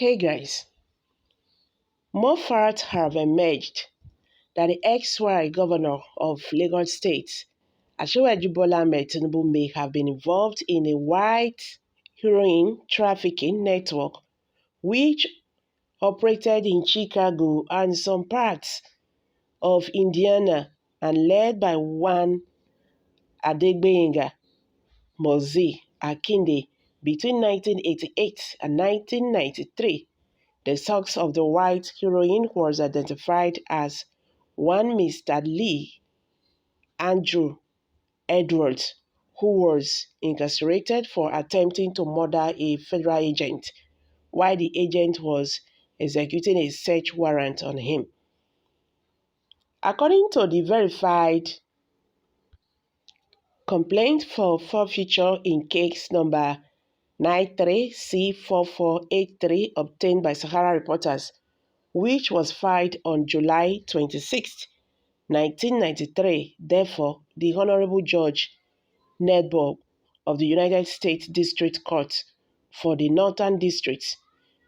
Hey guys, more facts have emerged that the ex-Y governor of Lagos State, Asiwaju Bola Ahmed Tinubu, may have been involved in a white heroin trafficking network which operated in Chicago and some parts of Indiana and led by one Adegbenga Mozi Akinde between 1988 and 1993. The source of the white heroin was identified as one Mr. Lee Andrew Edwards, who was incarcerated for attempting to murder a federal agent while the agent was executing a search warrant on him. According to the verified complaint for forfeiture in case number 93C4483 obtained by Sahara Reporters, which was filed on July 26, 1993. Therefore, the Honorable Judge Nedbob of the United States District Court for the Northern District,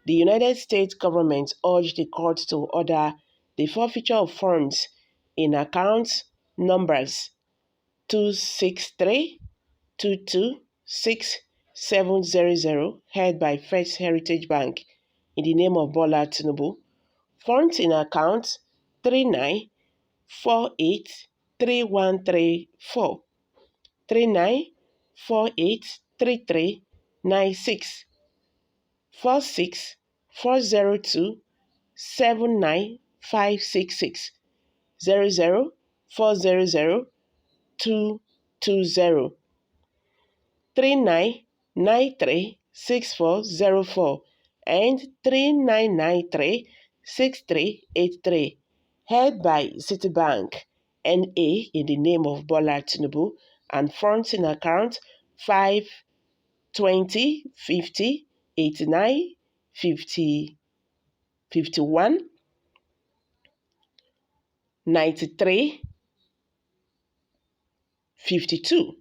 the United States government urged the court to order the forfeiture of funds in account numbers 263-226700 held by First Heritage Bank in the name of Bola Tinubu, funds in account 39483134, 39483396, 464027956, 00400 3993-6404 and 3993-6383, held by Citibank N.A. in the name of Bola Tinubu, and funds in account 520-59-51-93-52.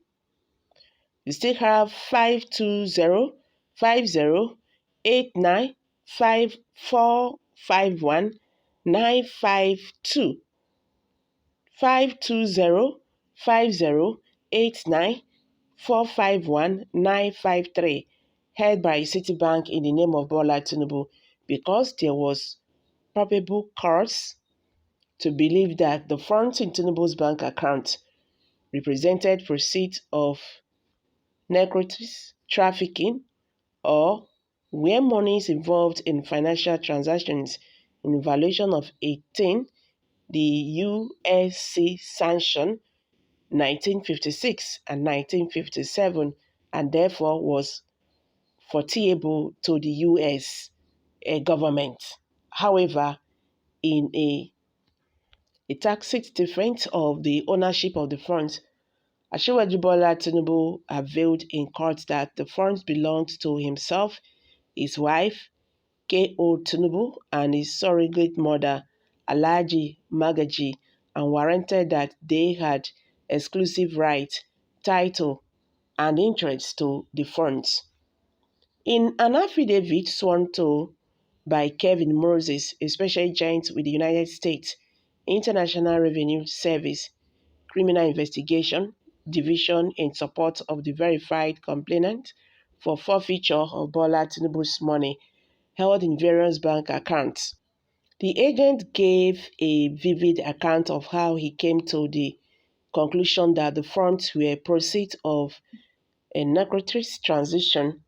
We still have 520-50-89-5451-952, 520-50-89-451-953, held by Citibank in the name of Bola Tinubu, because there was probable cause to believe that the funds in Tinubu's bank account represented proceeds of narcotics trafficking, or where money is involved in financial transactions in violation of 18 the USC sanction 1956 and 1957, and therefore was foreseeable to the U.S. government. However, in a tacit defense of the ownership of the funds, Asiwaju Bola Tinubu availed in court that the funds belonged to himself, his wife, K.O. Tinubu, and his surrogate mother, Alhaji Magaji, and warranted that they had exclusive right, title, and interest to the funds. In an affidavit sworn to by Kevin Moses, a special agent with the United States International Revenue Service Criminal Investigation Division in support of the verified complainant for forfeiture of Bola Tinubu's money held in various bank accounts, the agent gave a vivid account of how he came to the conclusion that the funds were proceeds of a narcotics transaction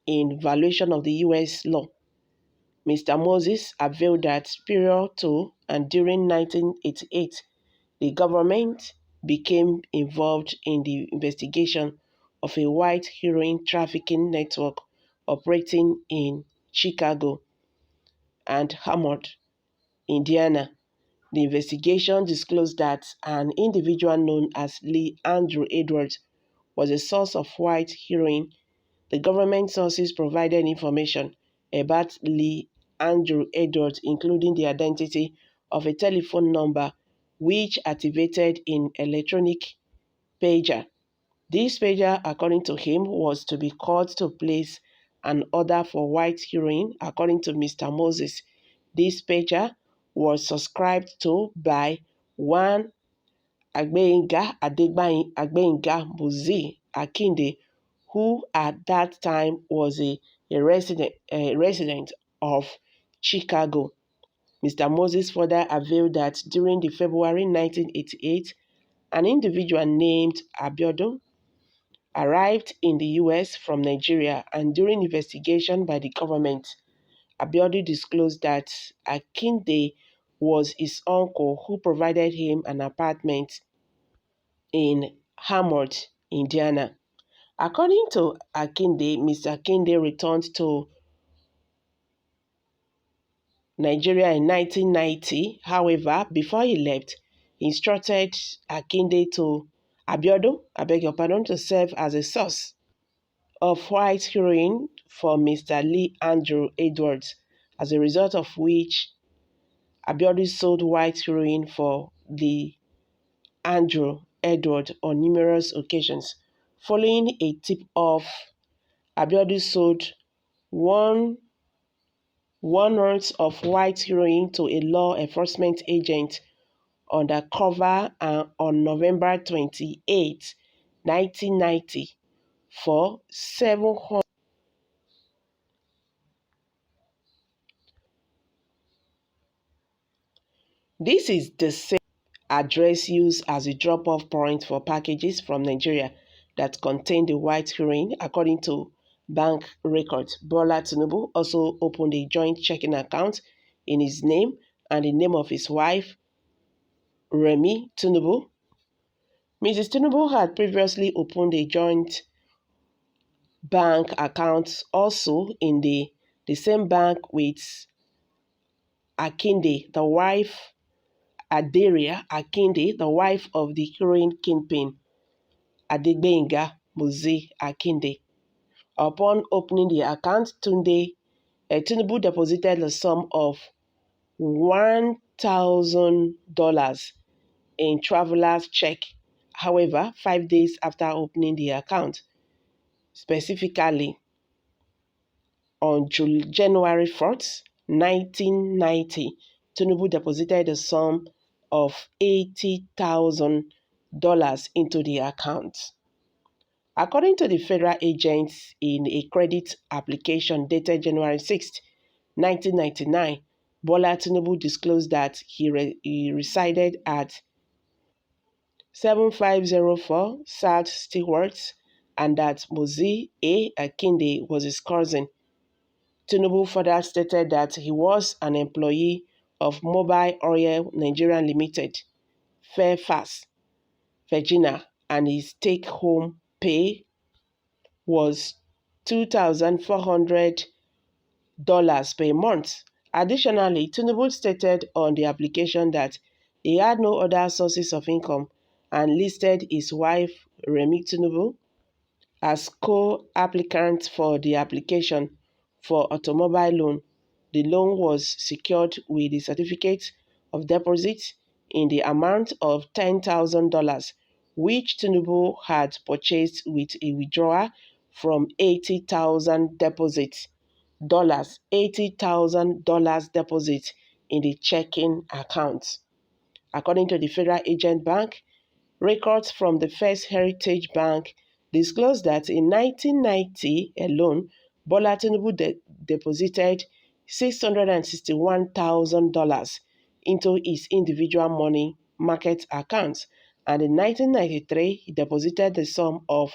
in violation of the U.S. law. Mr. Moses availed that prior to and during 1988, the government became involved in the investigation of a white heroin trafficking network operating in Chicago and Hammond, Indiana. The investigation disclosed that an individual known as Lee Andrew Edwards was a source of white heroin. The government sources provided information about Lee Andrew Edwards, including the identity of a telephone number which activated in electronic pager. This pager, according to him, was to be called to place an order for white heroin, according to Mr. Moses. This pager was subscribed to by one Agbenga Muzi Akinde, who at that time was a resident of Chicago. Mr. Moses further availed that during the February 1988, an individual named Abiodun arrived in the U.S. from Nigeria, and during investigation by the government, Abiodun disclosed that Akinde was his uncle who provided him an apartment in Hammond, Indiana. According to Akinde, Mr. Akinde returned to Nigeria in 1990. However, before he left, he instructed Abiodun, to serve as a source of white heroin for Mr. Lee Andrew Edwards, as a result of which Abiodun sold white heroin for the Andrew Edwards on numerous occasions. Following a tip-off, Abiodun sold one ounce of white heroin to a law enforcement agent undercover on November 28, 1990, for $700. This is the same address used as a drop-off point for packages from Nigeria that contain the white heroin. According to bank records, Bola Tinubu also opened a joint checking account in his name and the name of his wife, Remi Tinubu. Mrs. Tinubu had previously opened a joint bank account also in the same bank with Akinde, the wife, Aderia Akinde, the wife of the heroin kingpin, Adegbenga Muzi Akinde. Upon opening the account, Tinubu deposited a sum of $1,000 in traveler's check. However, 5 days after opening the account, specifically on January 4th, 1990, Tinubu deposited a sum of $80,000 into the account. According to the federal agents, in a credit application dated January 6, 1999, Bola Tinubu disclosed that he resided at 7504 South Stewart and that Muzi A. Akinde was his cousin. Tinubu further stated that he was an employee of Mobile Oil Nigeria Limited, Fairfax, Virginia, and his take-home pay was $2,400 per month. Additionally, Tinubu stated on the application that he had no other sources of income and listed his wife, Remi Tinubu, as co-applicant for the application for automobile loan. The loan was secured with a certificate of deposit in the amount of $10,000, which Tinubu had purchased with a withdrawal from $80,000 deposit in the checking account. According to the Federal Agent Bank, records from the First Heritage Bank disclosed that in 1990 alone, Bola Tinubu deposited $661,000 into his individual money market accounts, and in 1993 he deposited the sum of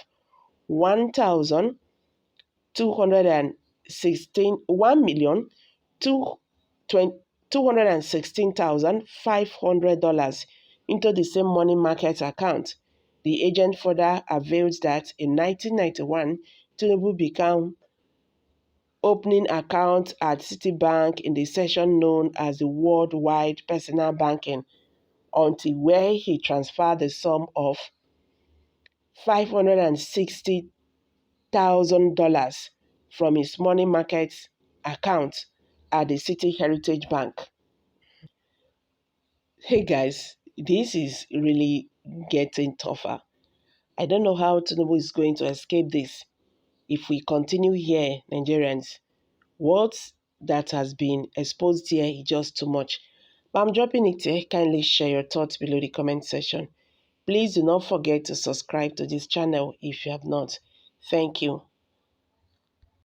$1,216,500 into the same money market account. The agent further availed that in 1991, Tinubu began opening accounts at Citibank in the section known as the Worldwide Personal Banking, until where he transferred the sum of $560,000 from his money market account at the City Heritage Bank. Hey guys, this is really getting tougher. I don't know how Tinubu is going to escape this. if we continue here, Nigerians. What that has been exposed here is just too much. But I'm dropping it here. Kindly share your thoughts below the comment section. Please do not forget to subscribe to this channel if you have not. Thank you.